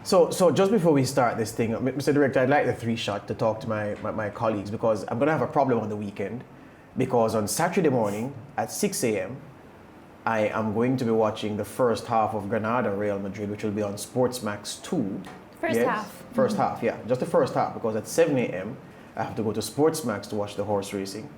So just before we start this thing, Mr. Director, I'd like the three shot to talk to my colleagues because I'm going to have a problem on the weekend because on Saturday morning at 6 a.m., I am going to be watching the first half of Granada Real Madrid, which will be on SportsMax 2. First half. First half, yeah. Just the first half because at 7 a.m., I have to go to SportsMax to watch the horse racing.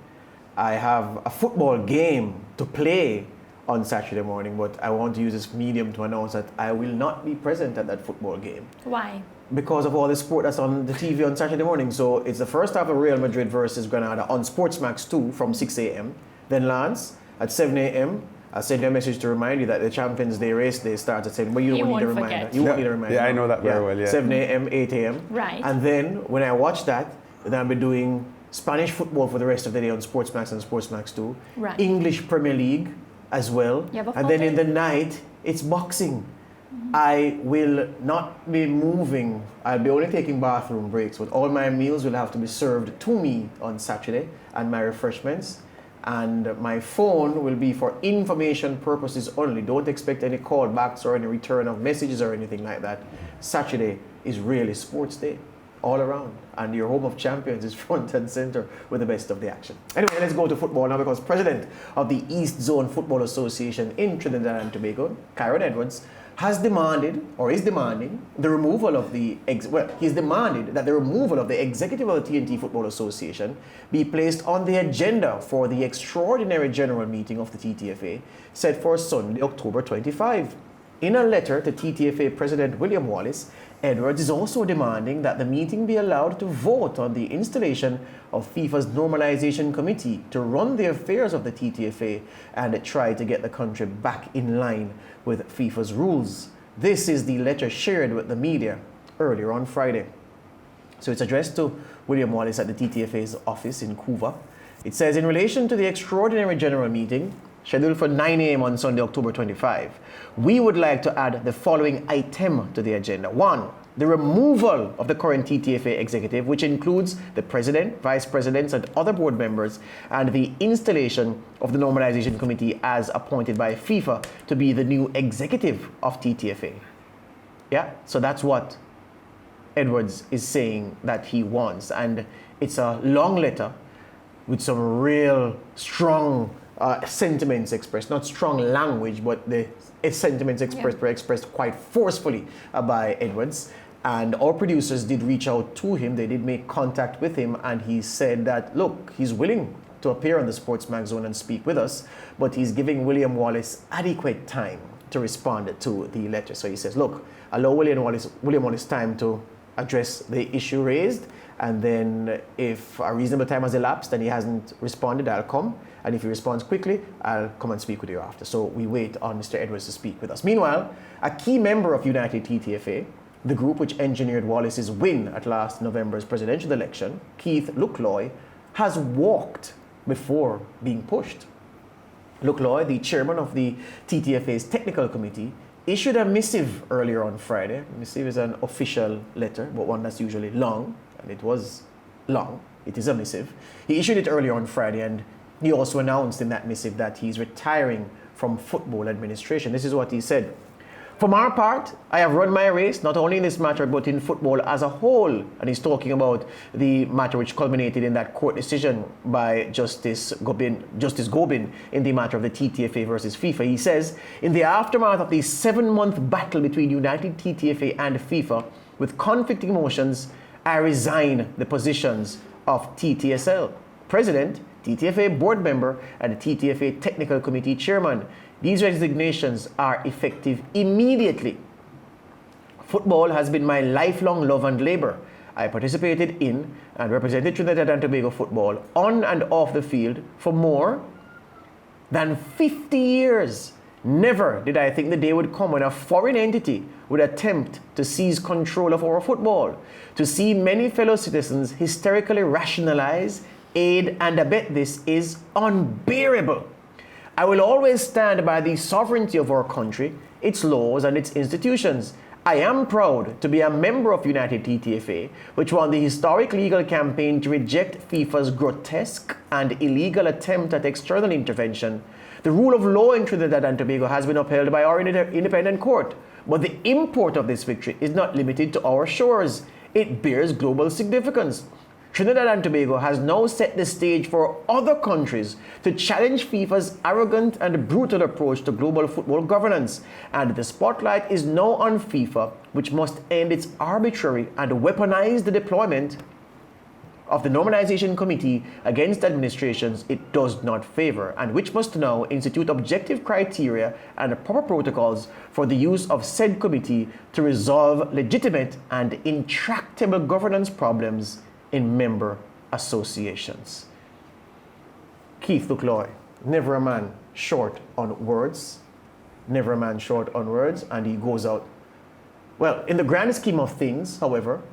I have a football game to play on Saturday morning, but I want to use this medium to announce that I will not be present at that football game. Why? Because of all the sport that's on the TV on Saturday morning. So it's the first half of Real Madrid versus Granada on SportsMax 2 from 6 a.m. Then Lance, at 7 a.m., I'll send you a message to remind you that the Champions Day race day starts at 7, but you don't need a reminder. You won't need a reminder. Yeah, I know that very well, yeah. 7 a.m., 8 a.m. Right. And then when I watch that, then I'll be doing Spanish football for the rest of the day on SportsMax and SportsMax 2. Right. English Premier League as well. And then in the night, it's boxing. Mm-hmm. I will not be moving. I'll be only taking bathroom breaks, but all my meals will have to be served to me on Saturday and my refreshments. And my phone will be for information purposes only. Don't expect any callbacks or any return of messages or anything like that. Saturday is really sports day all around. And your home of champions is front and center with the best of the action. Anyway, let's go to football now because President of the East Zone Football Association in Trinidad and Tobago, Kyron Edwards, has demanded, or is demanding, the removal of he's demanded that the removal of the executive of the T&T Football Association be placed on the agenda for the extraordinary general meeting of the TTFA set for Sunday, October 25. In a letter to TTFA President William Wallace, Edwards is also demanding that the meeting be allowed to vote on the installation of FIFA's Normalization Committee to run the affairs of the TTFA and try to get the country back in line with FIFA's rules. This is the letter shared with the media earlier on Friday. So it's addressed to William Wallace at the TTFA's office in Couva. It says, in relation to the extraordinary general meeting, scheduled for 9 a.m. on Sunday, October 25, we would like to add the following item to the agenda. 1, the removal of the current TTFA executive, which includes the president, vice presidents, and other board members, and the installation of the Normalization Committee as appointed by FIFA to be the new executive of TTFA. Yeah, so that's what Edwards is saying that he wants. And it's a long letter with some real strong sentiments expressed, not strong language, but the sentiments expressed were expressed quite forcefully by Edwards. And our producers did reach out to him. They did make contact with him, and he said that, look, he's willing to appear on the SportsMax Zone and speak with us, but he's giving William Wallace adequate time to respond to the letter. So he says, look, allow William Wallace time to address the issue raised, and then if a reasonable time has elapsed and he hasn't responded, I'll come. And if he responds quickly, I'll come and speak with you after. So we wait on Mr. Edwards to speak with us. Meanwhile, a key member of United TTFA, the group which engineered Wallace's win at last November's presidential election, Keith Look Loy, has walked before being pushed. Look Loy, the chairman of the TTFA's technical committee, issued a missive earlier on Friday. A missive is an official letter, but one that's usually long, and it was long. It is a missive. He issued it earlier on Friday, and he also announced in that missive that he's retiring from football administration. This is what he said. For my part, I have run my race, not only in this matter, but in football as a whole. And he's talking about the matter which culminated in that court decision by Justice Gobin in the matter of the TTFA versus FIFA. He says, in the aftermath of the 7-month battle between United TTFA and FIFA, with conflicting emotions, I resign the positions of TTSL, President, TTFA board member, and the TTFA technical committee chairman. These resignations are effective immediately. Football has been my lifelong love and labor. I participated in and represented Trinidad and Tobago football on and off the field for more than 50 years. Never did I think the day would come when a foreign entity would attempt to seize control of our football. To see many fellow citizens hysterically rationalize, aid, and abet this is unbearable. I will always stand by the sovereignty of our country, its laws, and its institutions. I am proud to be a member of United TTFA, which won the historic legal campaign to reject FIFA's grotesque and illegal attempt at external intervention. The rule of law in Trinidad and Tobago has been upheld by our independent court, But the import of this victory is not limited to our shores. It bears global significance. Trinidad and Tobago has now set the stage for other countries to challenge FIFA's arrogant and brutal approach to global football governance. And the spotlight is now on FIFA, which must end its arbitrary and weaponized deployment of the Normalization Committee against administrations it does not favor, and which must now institute objective criteria and proper protocols for the use of said committee to resolve legitimate and intractable governance problems in member associations. Keith Look Loy, never a man short on words, never a man short on words, and he goes out. Well, in the grand scheme of things, however,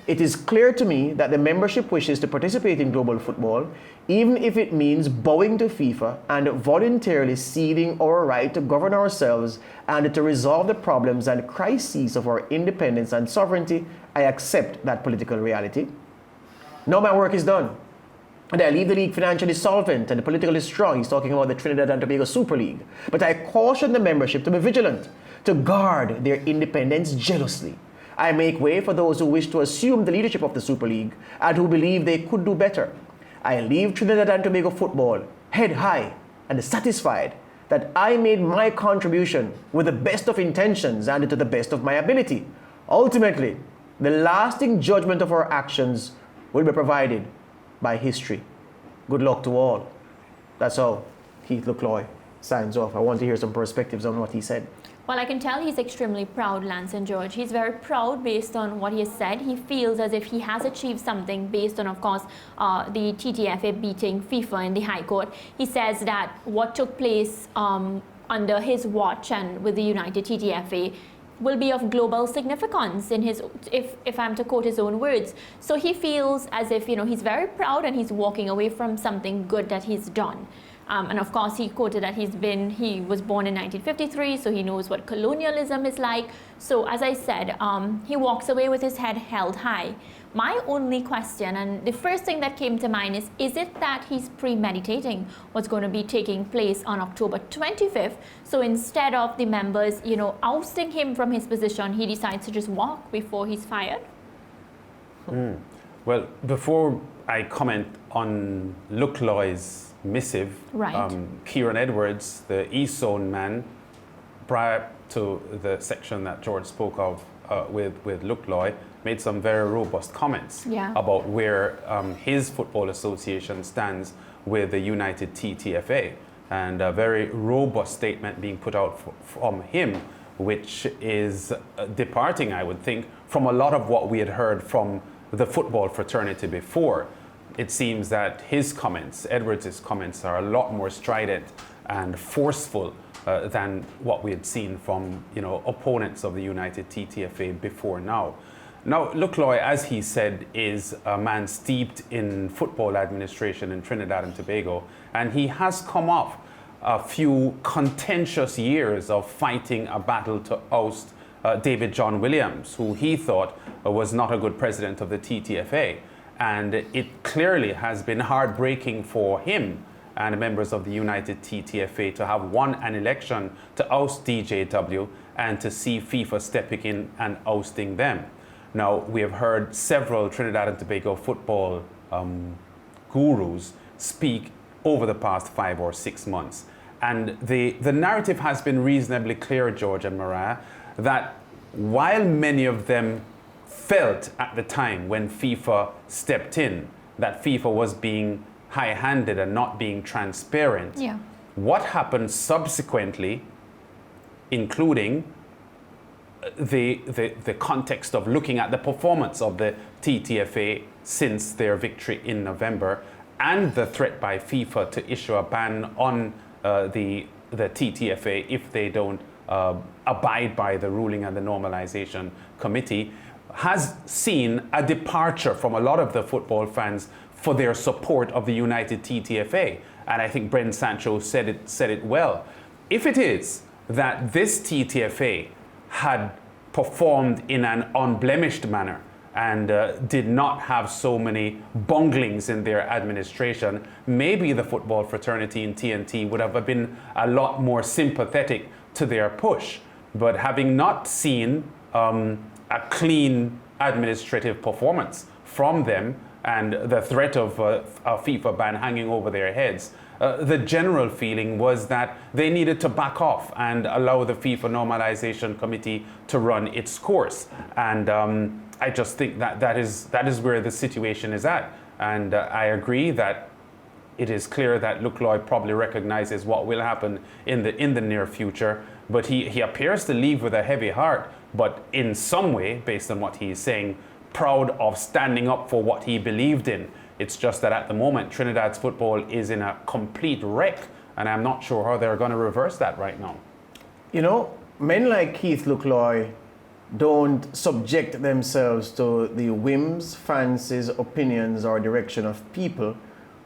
it is clear to me that the membership wishes to participate in global football, even if it means bowing to FIFA and voluntarily ceding our right to govern ourselves and to resolve the problems and crises of our independence and sovereignty. I accept that political reality. Now my work is done, and I leave the league financially solvent and politically strong. He's talking about the Trinidad and Tobago Super League. But I caution the membership to be vigilant, to guard their independence jealously. I make way for those who wish to assume the leadership of the Super League and who believe they could do better. I leave Trinidad and Tobago football head high and satisfied that I made my contribution with the best of intentions and to the best of my ability. Ultimately, the lasting judgment of our actions will be provided by history. Good luck to all. That's how Keith Look Loy signs off. I want to hear some perspectives on what he said. Well, I can tell he's extremely proud, Lance and George. He's very proud based on what he has said. He feels as if he has achieved something based on, of course, the TTFA beating FIFA in the High Court. He says that what took place under his watch and with the United TTFA will be of global significance in his, if I'm to quote his own words. So he feels as if, he's very proud and he's walking away from something good that he's done. And of course, he quoted that he was born in 1953, so he knows what colonialism is like. So as I said, he walks away with his head held high. My only question, and the first thing that came to mind is it that he's premeditating what's going to be taking place on October 25th? So instead of the members, ousting him from his position, he decides to just walk before he's fired? Well, before I comment on Look Loy's missive, right. Kieran Edwards, the East Zone man, prior to the section that George spoke of with Look Loy, made some very robust comments about where his football association stands with the United TTFA, and a very robust statement being put out from him, which is departing, I would think, from a lot of what we had heard from the football fraternity before. It seems that his comments, Edwards' comments, are a lot more strident and forceful than what we had seen from opponents of the United TTFA before now. Now, Look Loy, as he said, is a man steeped in football administration in Trinidad and Tobago, and he has come off a few contentious years of fighting a battle to oust David John Williams, who he thought was not a good president of the TTFA. And it clearly has been heartbreaking for him and members of the United TTFA to have won an election to oust DJW and to see FIFA stepping in and ousting them. Now, we have heard several Trinidad and Tobago football gurus speak over the past 5 or 6 months. And the narrative has been reasonably clear, George and Mariah, that while many of them felt at the time when FIFA stepped in that FIFA was being high-handed and not being transparent, what happened subsequently, including the context of looking at the performance of the TTFA since their victory in November, and the threat by FIFA to issue a ban on the TTFA if they don't abide by the ruling and the Normalization Committee, has seen a departure from a lot of the football fans for their support of the United TTFA. And I think Bren Sancho said it well. If it is that this TTFA had performed in an unblemished manner and did not have so many bunglings in their administration, maybe the football fraternity in T&T would have been a lot more sympathetic to their push. but having not seen a clean administrative performance from them and the threat of a FIFA ban hanging over their heads, the general feeling was that they needed to back off and allow the FIFA Normalization Committee to run its course. And I just think that is where the situation is at. And I agree that it is clear that Look Loy probably recognizes what will happen in the near future, but he appears to leave with a heavy heart, but in some way, based on what he is saying, proud of standing up for what he believed in. It's just that at the moment, Trinidad's football is in a complete wreck, and I'm not sure how they're going to reverse that right now. You know, men like Keith Look Loy don't subject themselves to the whims, fancies, opinions, or direction of people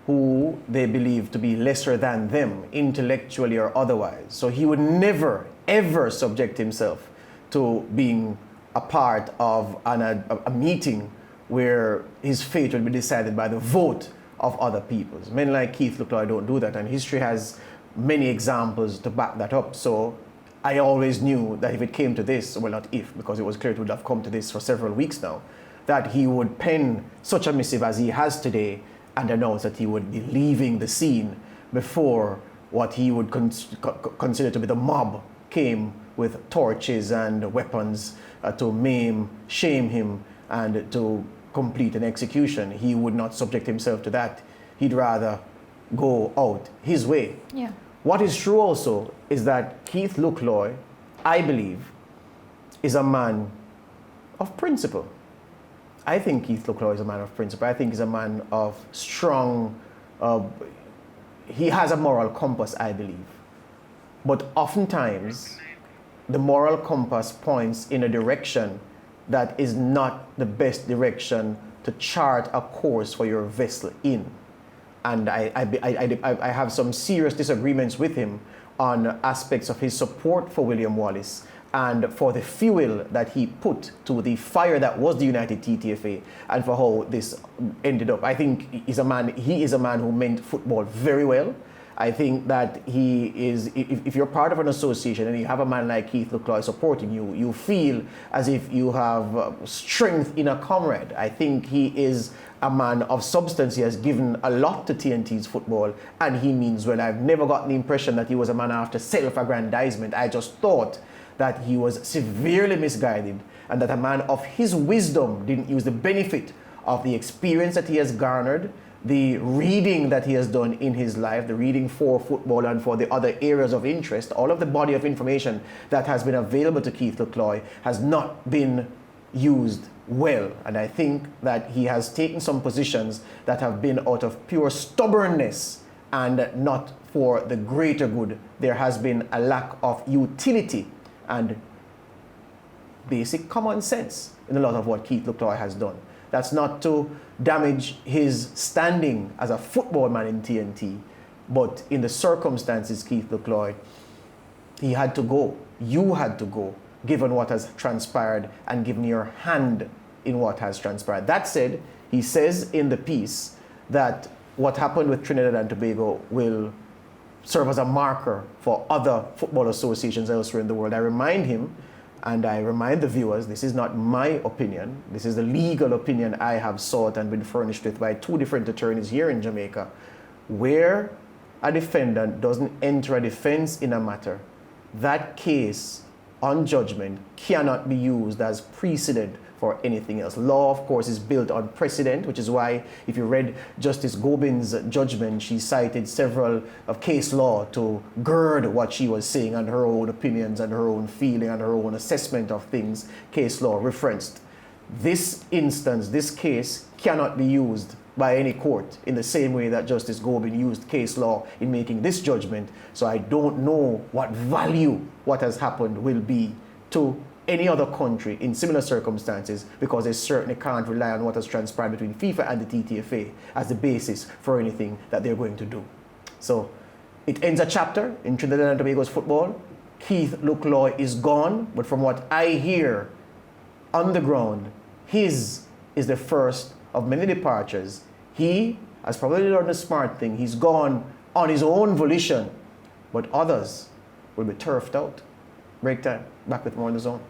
who they believe to be lesser than them, intellectually or otherwise. So he would never, ever subject himself to being a part of a meeting where his fate will be decided by the vote of other people. Men like Keith Look Loy don't do that, and history has many examples to back that up. So I always knew that if it came to this, well, not if, because it was clear it would have come to this for several weeks now, that he would pen such a missive as he has today and announce that he would be leaving the scene before what he would consider to be the mob came with torches and weapons to maim, shame him, and to complete an execution. He would not subject himself to that. He'd rather go out his way. Yeah. What is true also is that Keith Look Loy, I believe, is a man of principle. I think Keith Look Loy is a man of principle. I think he's a man of strong, he has a moral compass, I believe. But oftentimes, the moral compass points in a direction that is not the best direction to chart a course for your vessel in. And I have some serious disagreements with him on aspects of his support for William Wallace and for the fuel that he put to the fire that was the United TTFA and for how this ended up. I think he is a man who meant football very well. I think that he is, if you're part of an association and you have a man like Keith Look Loy supporting you, you feel as if you have strength in a comrade. I think he is a man of substance. He has given a lot to T&T's football, and he means well. I've never gotten the impression that he was a man after self-aggrandizement. I just thought that he was severely misguided and that a man of his wisdom didn't use the benefit of the experience that he has garnered, the reading that he has done in his life, the reading for football and for the other areas of interest. All of the body of information that has been available to Keith Look Loy has not been used well. And I think that he has taken some positions that have been out of pure stubbornness and not for the greater good. There has been a lack of utility and basic common sense in a lot of what Keith Look Loy has done. That's not to damage his standing as a football man in T&T, but in the circumstances, Keith Look Loy, he had to go. You had to go, given what has transpired and given your hand in what has transpired. That said, he says in the piece that what happened with Trinidad and Tobago will serve as a marker for other football associations elsewhere in the world. I remind him, and I remind the viewers, this is not my opinion. This is the legal opinion I have sought and been furnished with by two different attorneys here in Jamaica. Where a defendant doesn't enter a defense in a matter, that case on judgment cannot be used as precedent for anything else. Law, of course, is built on precedent, which is why if you read Justice Gobin's judgment, she cited several of case law to gird what she was saying and her own opinions and her own feeling and her own assessment of things, case law referenced. This instance, this case, cannot be used by any court in the same way that Justice Gobin used case law in making this judgment. So I don't know what value what has happened will be to any other country in similar circumstances, because they certainly can't rely on what has transpired between FIFA and the TTFA as the basis for anything that they're going to do. So it ends a chapter in Trinidad and Tobago's football. Keith Look Loy is gone, but from what I hear on the ground, his is the first of many departures. He has probably learned a smart thing. He's gone on his own volition, but others will be turfed out. Break time. Back with more in the zone.